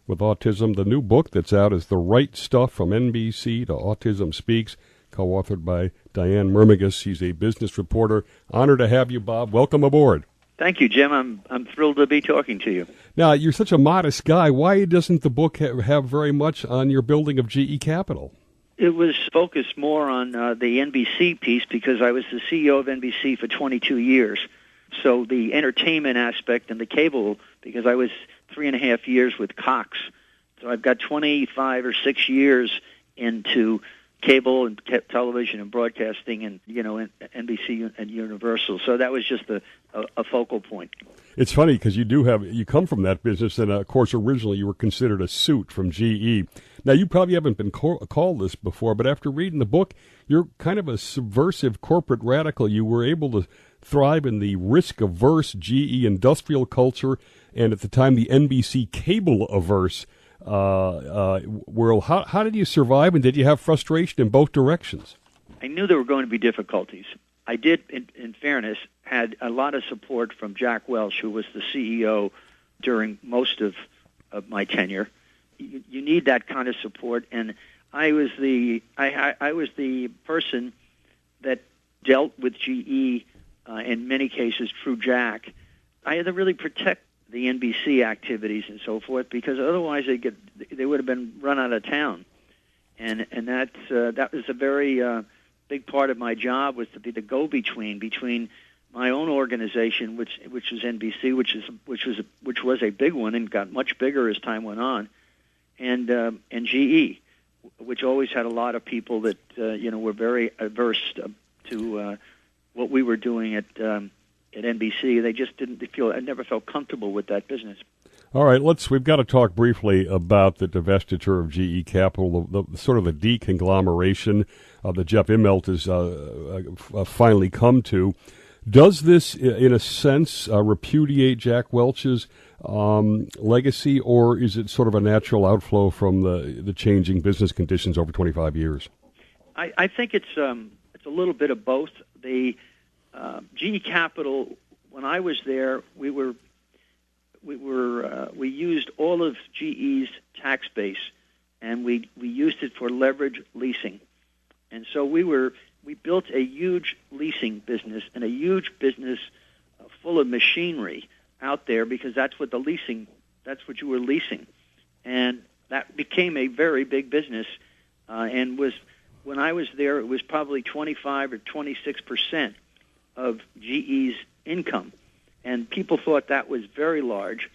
with autism. The new book that's out is The Right Stuff, From NBC to Autism Speaks, co-authored by Diane Myrmigas. She's a business reporter. Honored to have you, Bob. Welcome aboard. Thank you, Jim. I'm thrilled to be talking to you. Now, you're such a modest guy. Why doesn't the book have very much on your building of GE Capital? It was focused more on the NBC piece because I was the CEO of NBC for 22 years. So the entertainment aspect and the cable, because I was 3.5 years with Cox. So I've got 25 or 6 years into cable and television and broadcasting and, NBC and Universal. So that was just a focal point. It's funny because you come from that business, and of course originally you were considered a suit from GE. Now you probably haven't been called this before, but after reading the book, you're kind of a subversive corporate radical. You were able to thrive in the risk-averse GE industrial culture, and at the time the NBC cable-averse world. How did you survive, and did you have frustration in both directions? I knew there were going to be difficulties. I did, in fairness, had a lot of support from Jack Welch, who was the CEO during most of my tenure. You need that kind of support, and I was the person that dealt with GE in many cases through Jack. I had to really protect the NBC activities and so forth, because otherwise they would have been run out of town, and that was a very big part of my job, was to be the go-between between my own organization, which was NBC, which was a big one and got much bigger as time went on, and GE, which always had a lot of people that were very averse to what we were doing at NBC. They just didn't feel. I never felt comfortable with that business. All right, we've got to talk briefly about the divestiture of GE Capital, the sort of the deconglomeration that Jeff Immelt has finally come to. Does this, in a sense, repudiate Jack Welch's legacy, or is it sort of a natural outflow from the changing business conditions over 25 years? I think it's a little bit of both. The GE Capital, when I was there, we used all of GE's tax base, and we used it for leverage leasing, and so we built a huge leasing business and a huge business full of machinery out there, because that's what you were leasing, and that became a very big business, and when I was there, it was probably 25 or 26% of GE's income. And people thought that was very large.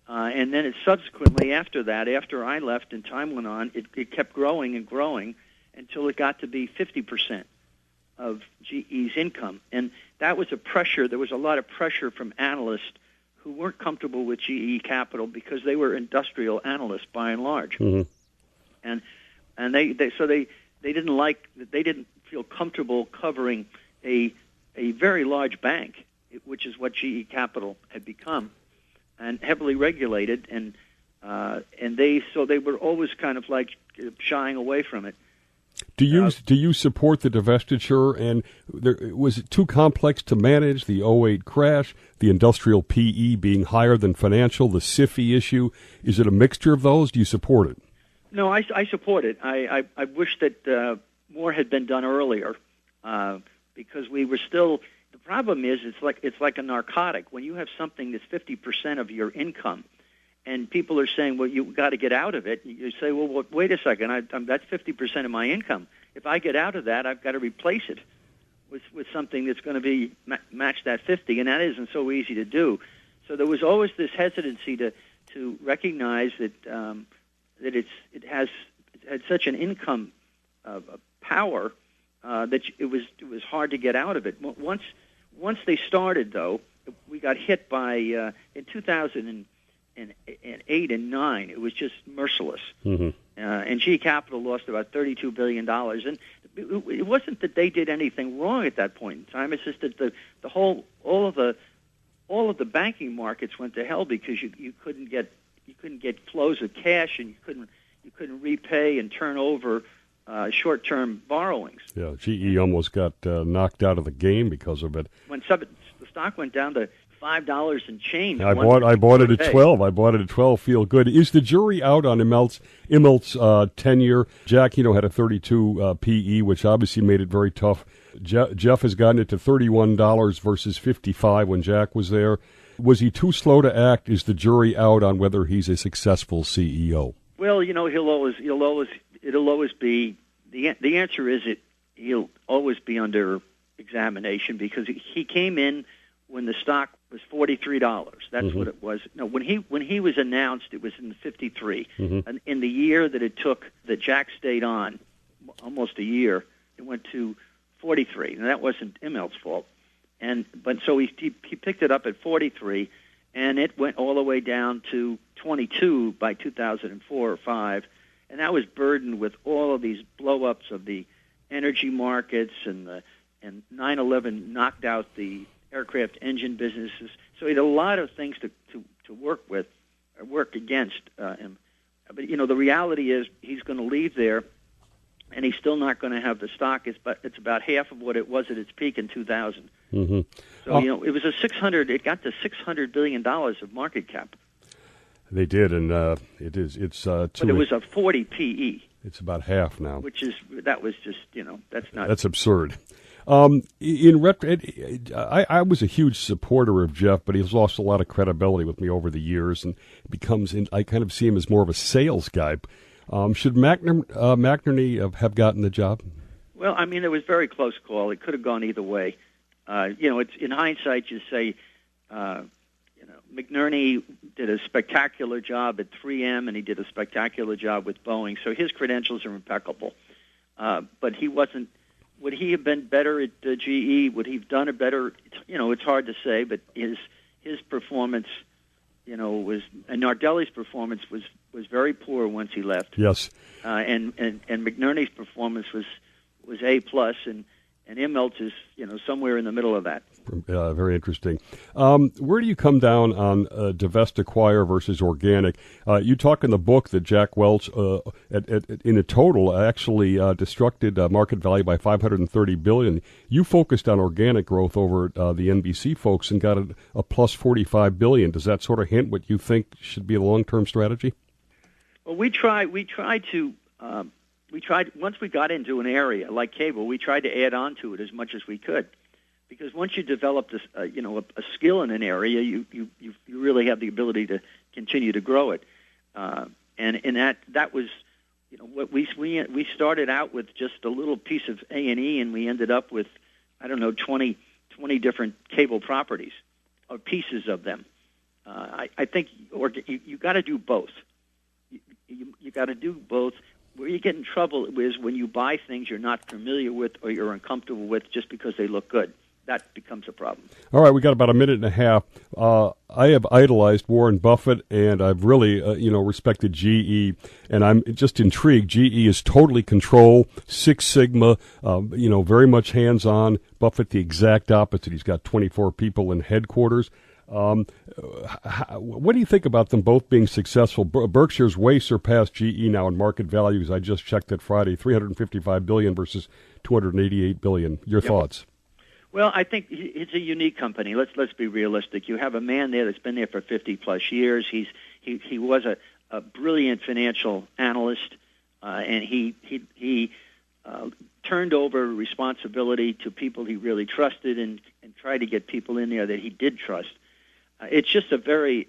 And then subsequently after that, after I left and time went on, it kept growing and growing until it got to be 50% of GE's income. And that was a pressure. There was a lot of pressure from analysts who weren't comfortable with GE Capital because they were industrial analysts by and large. Mm-hmm. And they didn't feel comfortable covering a very large bank, which is what GE Capital had become, and heavily regulated, and they were always kind of like shying away from it. Do you support the divestiture? And was it too complex to manage? The 2008 crash, the industrial PE being higher than financial, the SIFI issue. Is it a mixture of those? Do you support it? No, I support it. I wish that more had been done earlier, because we were still. The problem is it's like a narcotic. When you have something that's 50% of your income, and people are saying, well, you've got to get out of it, you say, well, wait a second, that's 50% of my income. If I get out of that, I've got to replace it with something that's going to match that 50, and that isn't so easy to do. So there was always this hesitancy to recognize that it had such an income power that it was hard to get out of it. Once they started, though, we got hit by in 2008 and 9. It was just merciless, mm-hmm. And GE Capital lost about $32 billion. And it wasn't that they did anything wrong at that point in time. It's just that all of the banking markets went to hell because you couldn't get flows of cash, and you couldn't repay and turn over short-term borrowings. Yeah, GE almost got knocked out of the game because of it. When the stock went down to $5 and change. I bought it at 12. I bought it at 12. Feel good. Is the jury out on Immelt's tenure? Jack, had a 32 PE, which obviously made it very tough. Jeff has gotten it to $31 versus $55 when Jack was there. Was he too slow to act? Is the jury out on whether he's a successful CEO? Well, it'll always be the answer is he'll always be under examination because he came in when the stock was $43. That's what it was. No, when he was announced, it was in the 53. And in the year that it took that Jack stayed on, almost a year, it went to 43. And that wasn't Immelt's fault. But so he picked it up at 43, and it went all the way down to 22 by 2004 or 5, and that was burdened with all of these blow-ups of the energy markets, and 9/11 knocked out the aircraft engine businesses. So he had a lot of things to work with, or work against him. But the reality is he's going to leave there, and he's still not going to have the stock. It's about half of what it was at its peak in 2000. So it was it got to $600 billion of market cap. They did, and it's but it was a 40 PE. It's about half now. That was just that's absurd. I was a huge supporter of Jeff, but he's lost a lot of credibility with me over the years, and I kind of see him as more of a sales guy. Should McNerney have gotten the job? Well, I mean, it was a very close call. It could have gone either way. It's in hindsight, you say, McNerney did a spectacular job at 3M, and he did a spectacular job with Boeing. So his credentials are impeccable. But he wasn't. Would he have been better at GE? Would he have done it better? It's hard to say. But his performance, and Nardelli's performance was very poor once he left. Yes. And McNerney's performance was A+, and Immelt is somewhere in the middle of that. Very interesting. Where do you come down on divest, acquire versus organic? You talk in the book that Jack Welch, in a total, actually destructed market value by $530 billion. You focused on organic growth over the NBC folks and got a plus $45 billion. Does that sort of hint what you think should be a long-term strategy? Well, we tried once we got into an area like cable, we tried to add on to it as much as we could, because once you develop this, a skill in an area, you really have the ability to continue to grow it. And that was, what we started out with just a little piece of A&E, and we ended up with 20 different cable properties or pieces of them. I think you got to do both. You got to do both. Where you get in trouble is when you buy things you're not familiar with or you're uncomfortable with just because they look good. That becomes a problem. All right, we got about a minute and a half. I have idolized Warren Buffett, and I've really, respected GE, and I'm just intrigued. GE is totally control, Six Sigma, very much hands-on. Buffett, the exact opposite. He's got 24 people in headquarters. What do you think about them both being successful? Berkshire's way surpassed GE now in market values. I just checked it Friday, $355 billion versus $288 billion. Your thoughts? Well, I think it's a unique company. Let's be realistic. You have a man there that's been there for 50+ years. He was a brilliant financial analyst, and he turned over responsibility to people he really trusted and tried to get people in there that he did trust. It's just a very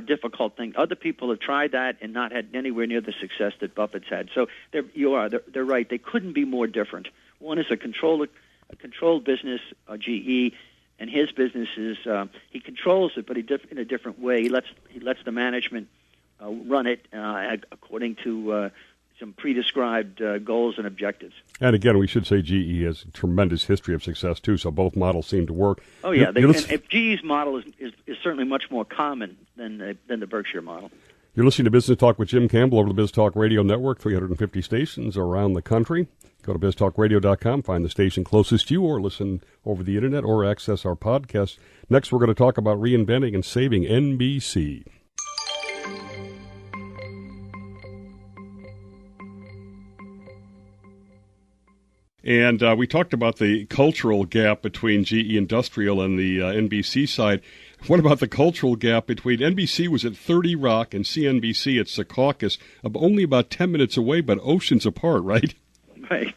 difficult thing. Other people have tried that and not had anywhere near the success that Buffett's had. So they're right. They couldn't be more different. One is a controlled business, GE, and his business is he controls it, but in a different way. He lets the management run it according to some pre-described goals and objectives. And again, we should say GE has a tremendous history of success, too, so both models seem to work. Oh, yeah. And GE's model is certainly much more common than the Berkshire model. You're listening to Business Talk with Jim Campbell over the Biz Talk Radio Network, 350 stations around the country. Go to biztalkradio.com, find the station closest to you, or listen over the Internet, or access our podcast. Next, we're going to talk about reinventing and saving NBC. And we talked about the cultural gap between GE Industrial and the NBC side. What about the cultural gap between NBC was at 30 Rock and CNBC at Secaucus, only about 10 minutes away, but oceans apart, right? Right.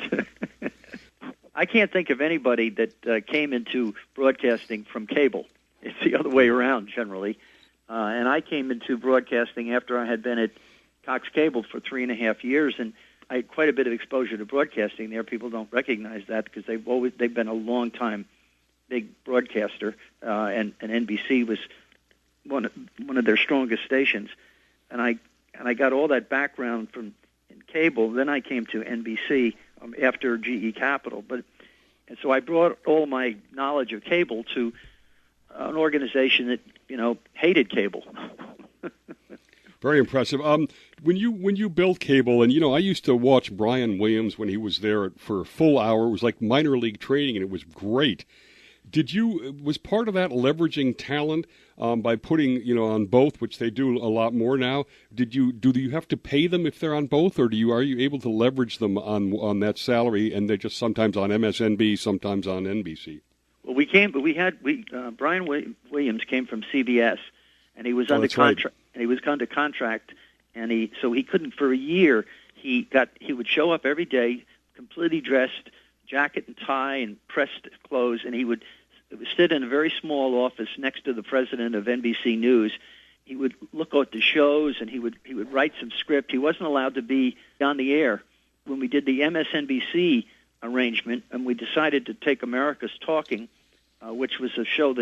I can't think of anybody that came into broadcasting from cable. It's the other way around, generally. And I came into broadcasting after I had been at Cox Cable for 3.5 years, and I had quite a bit of exposure to broadcasting there. People don't recognize that because they've been a long time big broadcaster, and NBC was one of their strongest stations. And I got all that background from in cable. Then I came to NBC after GE Capital, and so I brought all my knowledge of cable to an organization that hated cable. Very impressive. When you built cable, and I used to watch Brian Williams when he was there for a full hour. It was like minor league training, and it was great. Was part of that leveraging talent by putting on both, which they do a lot more now? Do you have to pay them if they're on both, or are you able to leverage them on that salary, and they're just sometimes on MSNB, sometimes on NBC? Well, Brian Williams came from CBS, and he was under contract. Right. And he was under contract, and he couldn't for a year. He would show up every day, completely dressed, jacket and tie and pressed clothes, and he would sit in a very small office next to the president of NBC News. He would look at the shows, and he would write some script. He wasn't allowed to be on the air. When we did the MSNBC arrangement, and we decided to take America's Talking, which was a show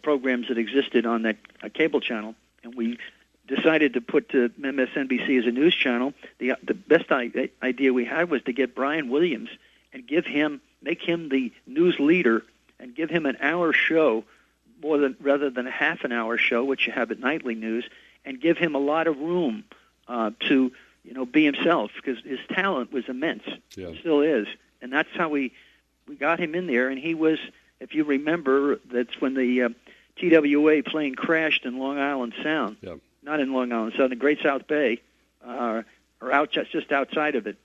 programs that existed on that cable channel, and we decided to put MSNBC as a news channel. The best idea we had was to get Brian Williams and make him the news leader, and give him an hour show rather than a half an hour show, which you have at Nightly News, and give him a lot of room to be himself, because his talent was immense. Yeah. It still is, and that's how we got him in there. And he was, if you remember, that's when the TWA plane crashed in Long Island Sound. Yeah. Not in Long Island Sound, the Great South Bay, or just outside of it.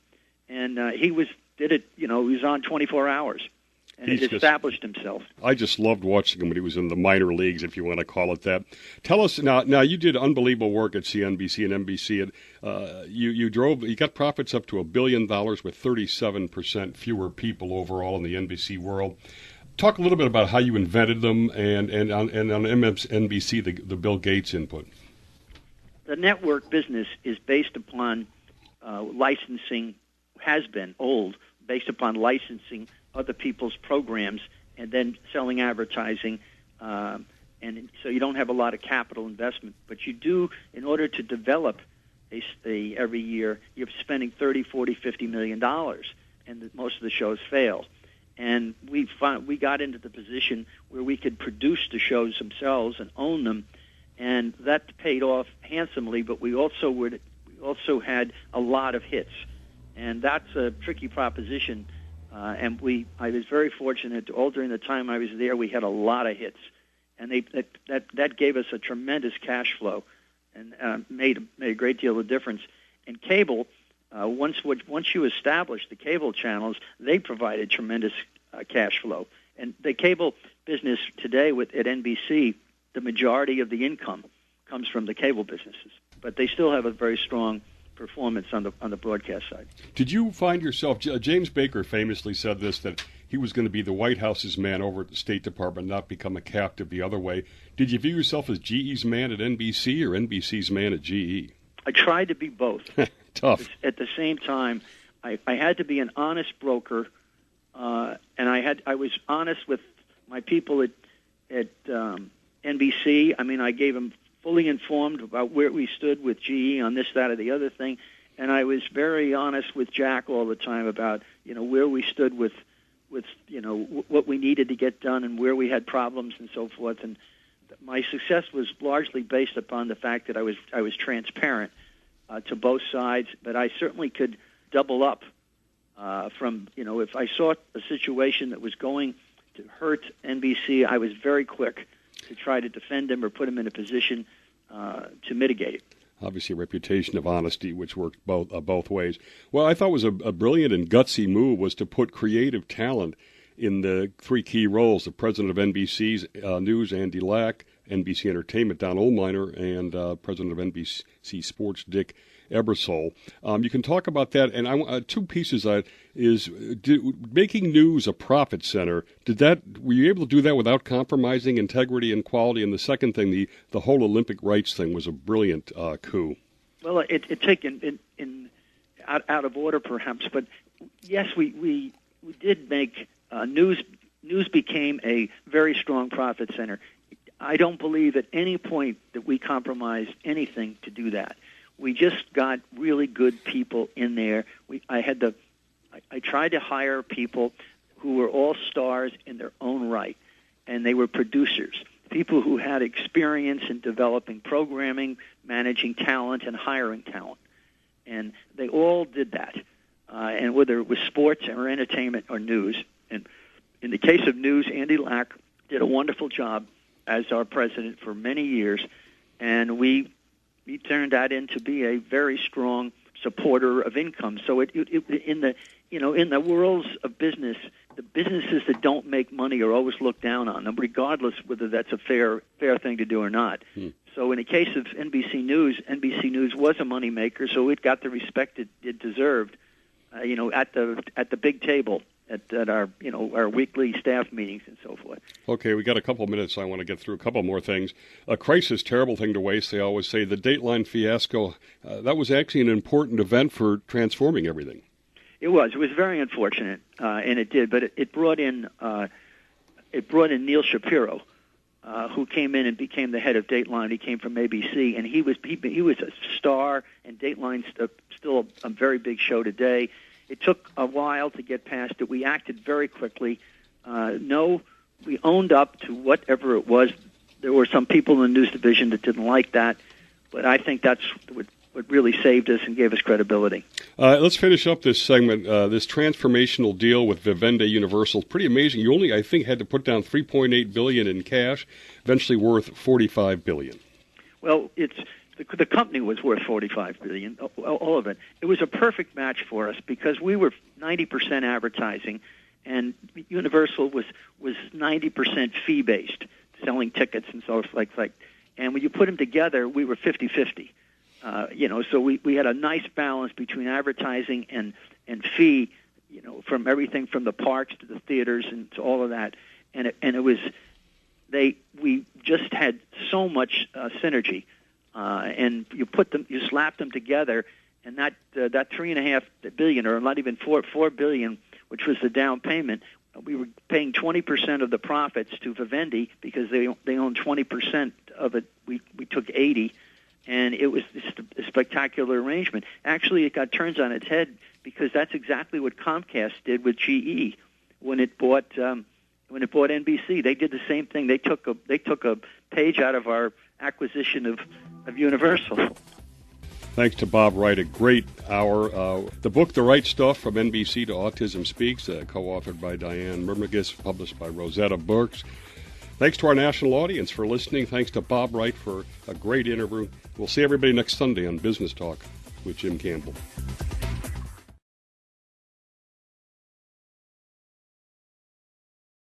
And he did it. He was on 24 hours, and he established himself. I just loved watching him when he was in the minor leagues, if you want to call it that. Tell us now. You did unbelievable work at CNBC and NBC, and you got profits up to $1 billion with 37% fewer people overall in the NBC world. Talk a little bit about how you invented them, and on MSNBC, the Bill Gates input. The network business is based upon licensing, has been based upon licensing other people's programs and then selling advertising. And so you don't have a lot of capital investment. But you do, in order to develop every year, you're spending $30, $40, $50 million, and most of the shows fail. And we got into the position where we could produce the shows themselves and own them, and that paid off handsomely. But we also had a lot of hits, and that's a tricky proposition. And I was very fortunate. All during the time I was there, we had a lot of hits, and that gave us a tremendous cash flow, and made a great deal of difference. And cable. Once you establish the cable channels, they provided tremendous cash flow. And the cable business today at NBC, the majority of the income comes from the cable businesses. But they still have a very strong performance on the broadcast side. Did you find yourself, James Baker famously said this, that he was going to be the White House's man over at the State Department, not become a captive the other way. Did you view yourself as GE's man at NBC or NBC's man at GE? I tried to be both. Tough. At the same time, I had to be an honest broker, and I was honest with my people at NBC. I mean, I gave them fully informed about where we stood with GE on this, that, or the other thing, and I was very honest with Jack all the time about where we stood with what we needed to get done and where we had problems and so forth. And my success was largely based upon the fact that I was transparent to both sides, but I certainly could double up from, if I saw a situation that was going to hurt NBC, I was very quick to try to defend them or put them in a position to mitigate it. Obviously a reputation of honesty, which worked both ways. Well, I thought was a brilliant and gutsy move was to put creative talent in the three key roles: the president of NBC's News, Andy Lack, NBC Entertainment, Don Ohlmeyer, and president of NBC Sports, Dick Ebersol. You can talk about that, and two pieces is making news a profit center. Were you able to do that without compromising integrity and quality? And the second thing, the whole Olympic rights thing was a brilliant coup. Well, it took out of order perhaps, but yes, we did make news. News became a very strong profit center. I don't believe at any point that we compromised anything to do that. We just got really good people in there. I tried to hire people who were all stars in their own right, and they were producers, people who had experience in developing programming, managing talent, and hiring talent. And they all did that, and whether it was sports or entertainment or news. And in the case of news, Andy Lack did a wonderful job as our president for many years, and we turned that into be a very strong supporter of income. So in the worlds of business, the businesses that don't make money are always looked down on them, regardless whether that's a fair thing to do or not. So in the case of NBC News was a moneymaker, so it got the respect it deserved, at the big table at our weekly staff meetings and so forth. Okay, we got a couple minutes. I want to get through a couple more things. A crisis, terrible thing to waste. They always say the Dateline fiasco. That was actually an important event for transforming everything. It was very unfortunate, and it did. But it brought in Neil Shapiro, who came in and became the head of Dateline. He came from ABC, and he was a star. And Dateline's still a very big show today. It took a while to get past it. We acted very quickly. We owned up to whatever it was. There were some people in the news division that didn't like that, but I think that's what really saved us and gave us credibility. Let's finish up this segment. This transformational deal with Vivendi Universal, pretty amazing. You only, I think, had to put down $3.8 billion in cash, eventually worth $45 billion. Well, the company was worth $45 billion, all of it. It was a perfect match for us because we were 90% advertising, and Universal was 90% fee-based, selling tickets and so forth. And when you put them together, we were 50-50. So we had a nice balance between advertising and fee, from everything from the parks to the theaters and to all of that. We just had so much synergy, and you slap them together, and that $3.5 billion, or not even $4 billion, which was the down payment. We were paying 20% of the profits to Vivendi because they own 20% of it. We took 80%. And it was just a spectacular arrangement. Actually, it got turned on its head because that's exactly what Comcast did with GE when it bought NBC. They did the same thing. They took a page out of our acquisition of Universal. Thanks to Bob Wright, a great hour. The book, The Right Stuff, From NBC to Autism Speaks, co-authored by Diane Myrmagis, published by Rosetta Books. Thanks to our national audience for listening. Thanks to Bob Wright for a great interview. We'll see everybody next Sunday on Business Talk with Jim Campbell.